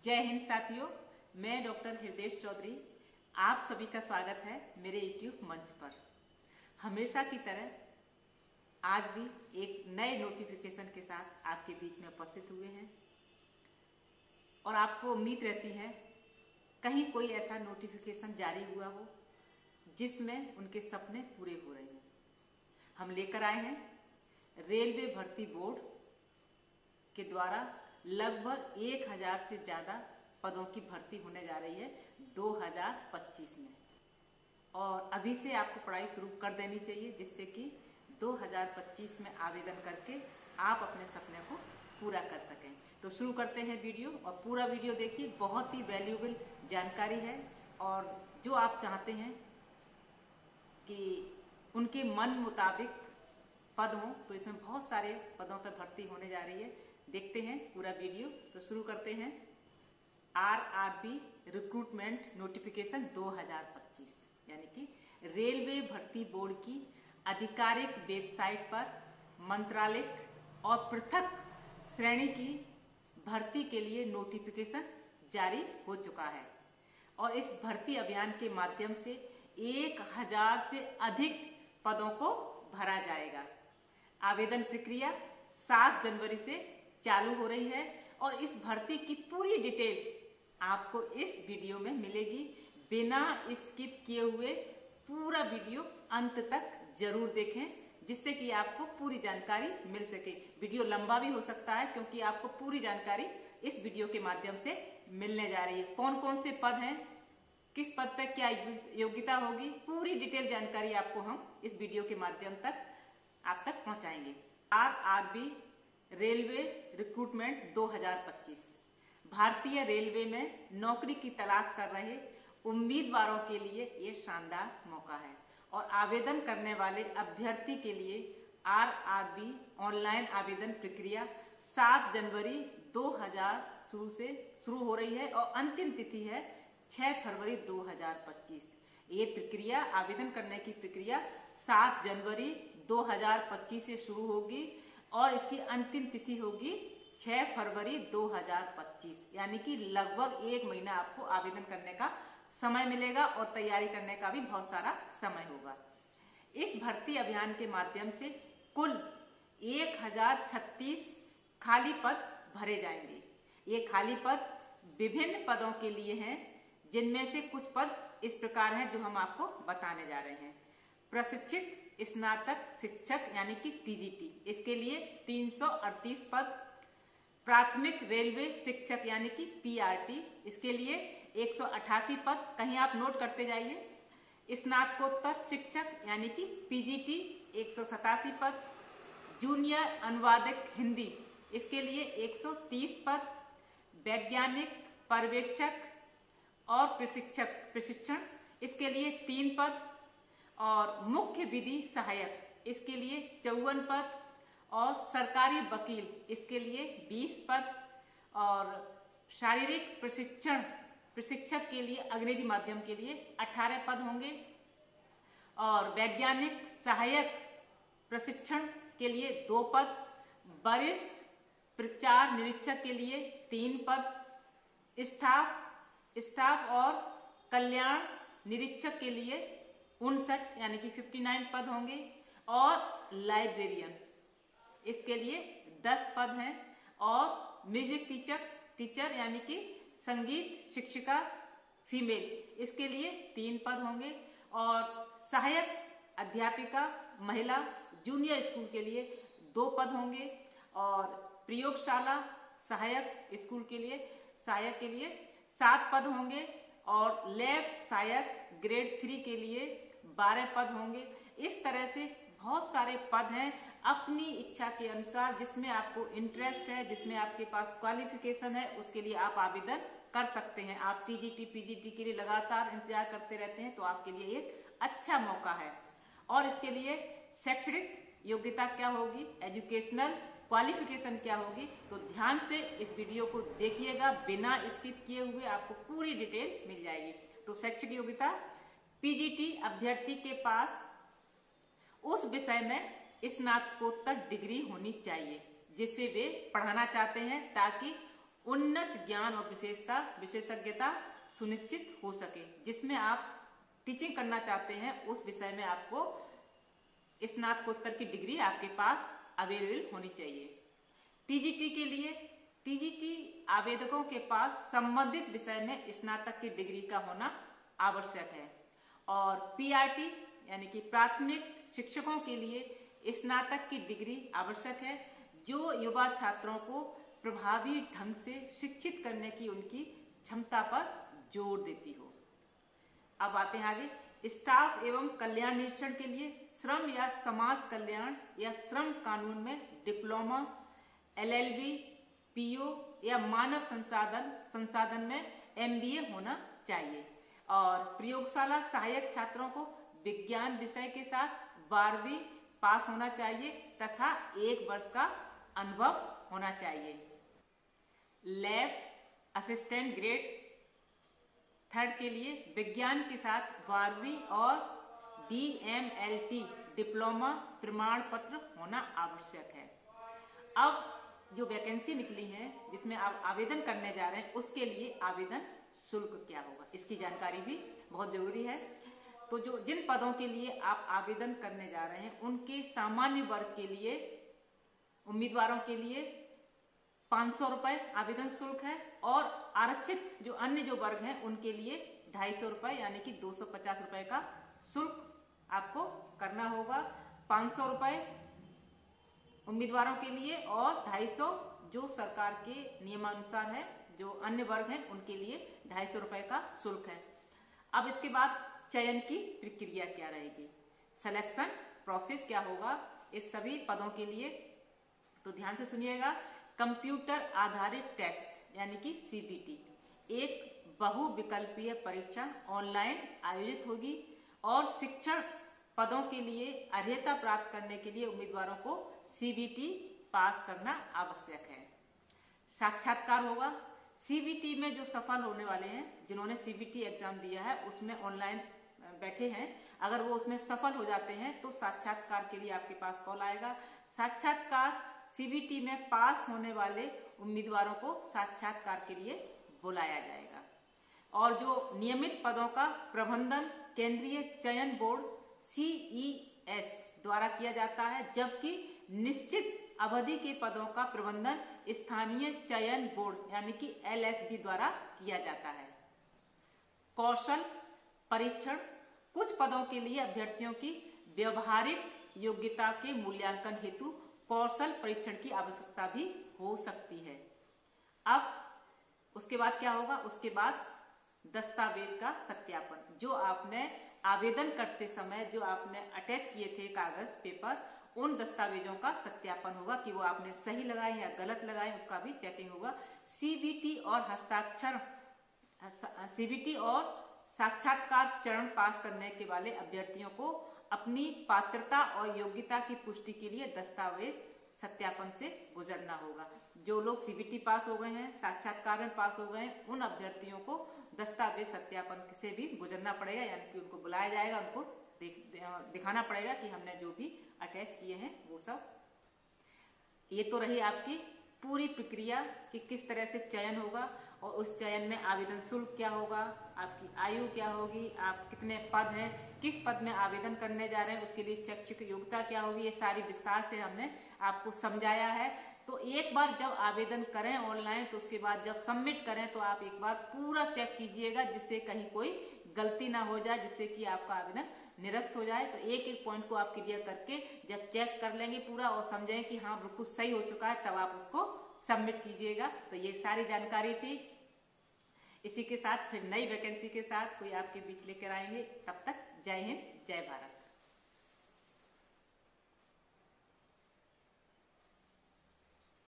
जय हिंद साथियों, मैं डॉक्टर हृदय चौधरी आप सभी का स्वागत है मेरे YouTube मंच पर। हमेशा की तरह आज भी एक नए नोटिफिकेशन के साथ आपके बीच में उपस्थित हुए हैं और आपको उम्मीद रहती है कहीं कोई ऐसा नोटिफिकेशन जारी हुआ हो जिसमें उनके सपने पूरे हो रहे हों। हम लेकर आए हैं रेलवे भर्ती बोर्ड के द्वारा लगभग 1000 से ज्यादा पदों की भर्ती होने जा रही है 2025 में, और अभी से आपको पढ़ाई शुरू कर देनी चाहिए जिससे कि 2025 में आवेदन करके आप अपने सपने को पूरा कर सकें। तो शुरू करते हैं वीडियो, और पूरा वीडियो देखिए, बहुत ही वैल्यूएबल जानकारी है। और जो आप चाहते हैं कि उनके मन मुताबिक पद हो तो इसमें बहुत सारे पदों पर भर्ती होने जा रही है। देखते हैं पूरा वीडियो। तो शुरू करते हैं। RRB रिक्रूटमेंट नोटिफिकेशन 2025 यानी कि रेलवे भर्ती बोर्ड की आधिकारिक वेबसाइट पर मंत्रालय और पृथक श्रेणी की भर्ती के लिए नोटिफिकेशन जारी हो चुका है, और इस भर्ती अभियान के माध्यम से 1000 से अधिक पदों को भरा जाएगा। आवेदन प्रक्रिया 7 जनवरी से चालू हो रही है, और इस भर्ती की पूरी डिटेल आपको इस वीडियो में मिलेगी। बिना स्किप किए हुए पूरा वीडियो अंत तक जरूर देखें जिससे कि आपको पूरी जानकारी मिल सके। वीडियो लंबा भी हो सकता है क्योंकि आपको पूरी जानकारी इस वीडियो के माध्यम से मिलने जा रही है। कौन कौन से पद हैं, किस पद पर क्या योग्यता होगी, पूरी डिटेल जानकारी आपको हम इस वीडियो के माध्यम तक आप तक पहुंचाएंगे। RRB रेलवे रिक्रूटमेंट 2025 भारतीय रेलवे में नौकरी की तलाश कर रहे उम्मीदवारों के लिए ये शानदार मौका है, और आवेदन करने वाले अभ्यर्थी के लिए RRB ऑनलाइन आवेदन प्रक्रिया 7 जनवरी 2000 शुरू हो रही है, और अंतिम तिथि है 6 फरवरी 2025। ये प्रक्रिया, आवेदन करने की प्रक्रिया 7 जनवरी 2025 से शुरू होगी और इसकी अंतिम तिथि होगी 6 फरवरी 2025, यानी कि लगभग 1 महीना आपको आवेदन करने का समय मिलेगा और तैयारी करने का भी बहुत सारा समय होगा। इस भर्ती अभियान के माध्यम से कुल 1036 खाली पद भरे जाएंगे। ये खाली पद विभिन्न पदों के लिए हैं, जिनमें से कुछ पद इस प्रकार हैं जो हम आपको बताने जा रहे हैं। प्रशिक्षित स्नातक शिक्षक यानी कि TGT, इसके लिए 338 पद। प्राथमिक रेलवे शिक्षक यानी कि PRT, इसके लिए 188 पद। कहीं आप नोट करते जाइए। स्नातकोत्तर शिक्षक यानी कि PGT 187 पद। जूनियर अनुवादक हिंदी, इसके लिए 130 पद। वैज्ञानिक पर्यवेक्षक और प्रशिक्षण, इसके लिए 3 पद। और मुख्य विधि सहायक, इसके लिए 54 पद। और सरकारी वकील, इसके लिए 20 पद। और शारीरिक प्रशिक्षक के लिए अंग्रेजी माध्यम के लिए 18 पद होंगे। और वैज्ञानिक सहायक प्रशिक्षण के लिए 2 पद। वरिष्ठ प्रचार निरीक्षक के लिए 3 पद। स्टाफ और कल्याण निरीक्षक के लिए 59 यानी कि 59 पद होंगे। और लाइब्रेरियन, इसके लिए 10 पद हैं। और म्यूजिक टीचर यानी कि संगीत शिक्षिका फीमेल, इसके लिए 3 पद होंगे। और सहायक अध्यापिका महिला जूनियर स्कूल के लिए 2 पद होंगे। और प्रयोगशाला सहायक स्कूल के लिए 7 पद होंगे। और लैब सहायक ग्रेड 3 के लिए 12 पद होंगे। इस तरह से बहुत सारे पद हैं, अपनी इच्छा के अनुसार जिसमें आपको इंटरेस्ट है, जिसमें आपके पास क्वालिफिकेशन है, उसके लिए आप आवेदन कर सकते हैं। आप TGT PGT के लिए लगातार इंतजार करते रहते हैं तो आपके लिए एक अच्छा मौका है। और इसके लिए शैक्षणिक योग्यता क्या होगी, एजुकेशनल क्वालिफिकेशन क्या होगी, तो ध्यान से इस वीडियो को देखिएगा, बिना स्किप किए हुए आपको पूरी डिटेल मिल जाएगी। तो शैक्षिक योग्यता, PGT अभ्यर्थी के पास उस विषय में स्नातकोत्तर डिग्री होनी चाहिए जिससे वे पढ़ाना चाहते हैं, ताकि उन्नत ज्ञान और विशेषज्ञता सुनिश्चित हो सके। जिसमें आप टीचिंग करना चाहते हैं उस विषय में आपको स्नातकोत्तर की डिग्री आपके पास अवेलेबल होनी चाहिए। टीजीटी के लिए टीजीटी आवेदकों के पास संबंधित विषय में स्नातक की डिग्री का होना आवश्यक है। और पीआरटी यानी कि प्राथमिक शिक्षकों के लिए स्नातक की डिग्री आवश्यक है, जो युवा छात्रों को प्रभावी ढंग से शिक्षित करने की उनकी क्षमता पर जोर देती हो। अब आते हैं आगे। स्टाफ एवं कल्याण निरीक्षण के लिए श्रम या समाज कल्याण या श्रम कानून में डिप्लोमा, एलएलबी, पीओ या मानव संसाधन में एमबीए होना चाहिए। और प्रयोगशाला सहायक छात्रों को विज्ञान विषय के साथ 12वीं पास होना चाहिए तथा 1 वर्ष का अनुभव होना चाहिए। लैब असिस्टेंट ग्रेड 3rd के लिए विज्ञान के साथ 12वीं और DMLT डिप्लोमा प्रमाण पत्र होना आवश्यक है। अब जो वैकेंसी निकली है जिसमें आप आवेदन करने जा रहे हैं उसके लिए आवेदन शुल्क क्या होगा, इसकी जानकारी भी बहुत जरूरी है। तो जो जिन पदों के लिए आप आवेदन करने जा रहे हैं उनके सामान्य वर्ग के लिए उम्मीदवारों के लिए 500 रुपए आवेदन शुल्क है और आरक्षित जो अन्य जो वर्ग हैं उनके लिए 250 रुपए यानी कि 250 रुपए का शुल्क आपको करना होगा। 500 रुपए उम्मीदवारों के लिए और 250 जो सरकार के नियमानुसार है, जो अन्य वर्ग हैं उनके लिए 250 रुपए का शुल्क है। अब इसके बाद चयन की प्रक्रिया क्या रहेगी, सिलेक्शन प्रोसेस क्या होगा इस सभी पदों के लिए, तो ध्यान से सुनिएगा। कंप्यूटर आधारित टेस्ट यानी कि सीबीटी एक बहुविकल्पीय परीक्षा ऑनलाइन आयोजित होगी और शिक्षण पदों के लिए अर्हता प्राप्त करने के लिए उम्मीदवारों को सीबीटी पास करना आवश्यक है। साक्षात्कार होगा। सीबीटी में जो सफल होने वाले हैं, जिन्होंने सीबीटी एग्जाम दिया है उसमें ऑनलाइन बैठे हैं, अगर वो उसमें सफल हो जाते हैं तो साक्षात्कार के लिए आपके पास कॉल आएगा। साक्षात्कार सीबीटी में पास होने वाले उम्मीदवारों को साक्षात्कार के लिए बुलाया जाएगा। और जो नियमित पदों का प्रबंधन केंद्रीय चयन बोर्ड CES द्वारा किया जाता है, जबकि निश्चित अवधि के पदों का प्रबंधन स्थानीय चयन बोर्ड यानी कि LSB द्वारा किया जाता है। कौशल परीक्षण कुछ पदों के लिए अभ्यर्थियों की व्यवहारिक योग्यता के मूल्यांकन हेतु कौशल परीक्षण की आवश्यकता भी हो सकती है। अब उसके बाद क्या होगा, उसके बाद दस्तावेज का सत्यापन, जो आपने आवेदन करते समय जो आपने अटैच किए थे कागज पेपर, उन दस्तावेजों का सत्यापन होगा कि वो आपने सही लगाए या गलत लगाए, उसका भी चेकिंग होगा। सीबीटी और साक्षात्कार चरण पास करने के वाले अभ्यर्थियों को अपनी पात्रता और योग्यता की पुष्टि के लिए दस्तावेज सत्यापन से गुजरना होगा। जो लोग सीबीटी पास हो गए हैं, साक्षात्कार में पास हो गए हैं, उन अभ्यर्थियों को दस्तावेज सत्यापन से भी गुजरना पड़ेगा, यानी कि उनको बुलाया जाएगा, उनको दिखाना पड़ेगा कि हमने जो भी अटैच किए हैं वो सब। ये तो रही आपकी पूरी प्रक्रिया कि किस तरह से चयन होगा और उस चयन में आवेदन शुल्क क्या होगा, आपकी आयु क्या होगी, आप कितने पद हैं, किस पद में आवेदन करने जा रहे हैं, उसके लिए शैक्षिक योग्यता क्या होगी, ये सारी विस्तार से हमने आपको समझाया है। तो एक बार जब आवेदन करें ऑनलाइन तो उसके बाद जब सबमिट करें तो आप एक बार पूरा चेक कीजिएगा, जिससे कहीं कोई गलती ना हो जाए, जिससे कि आपका आवेदन निरस्त हो जाए। तो एक एक पॉइंट को आप क्लियर करके जब चेक कर लेंगे पूरा और समझें कि हाँ बिल्कुल सही हो चुका है, तब आप उसको सबमिट कीजिएगा। तो ये सारी जानकारी थी। इसी के साथ फिर नई वैकेंसी के साथ कोई आपके बीच लेकर आएंगे। तब तक जय हिंद, जय भारत।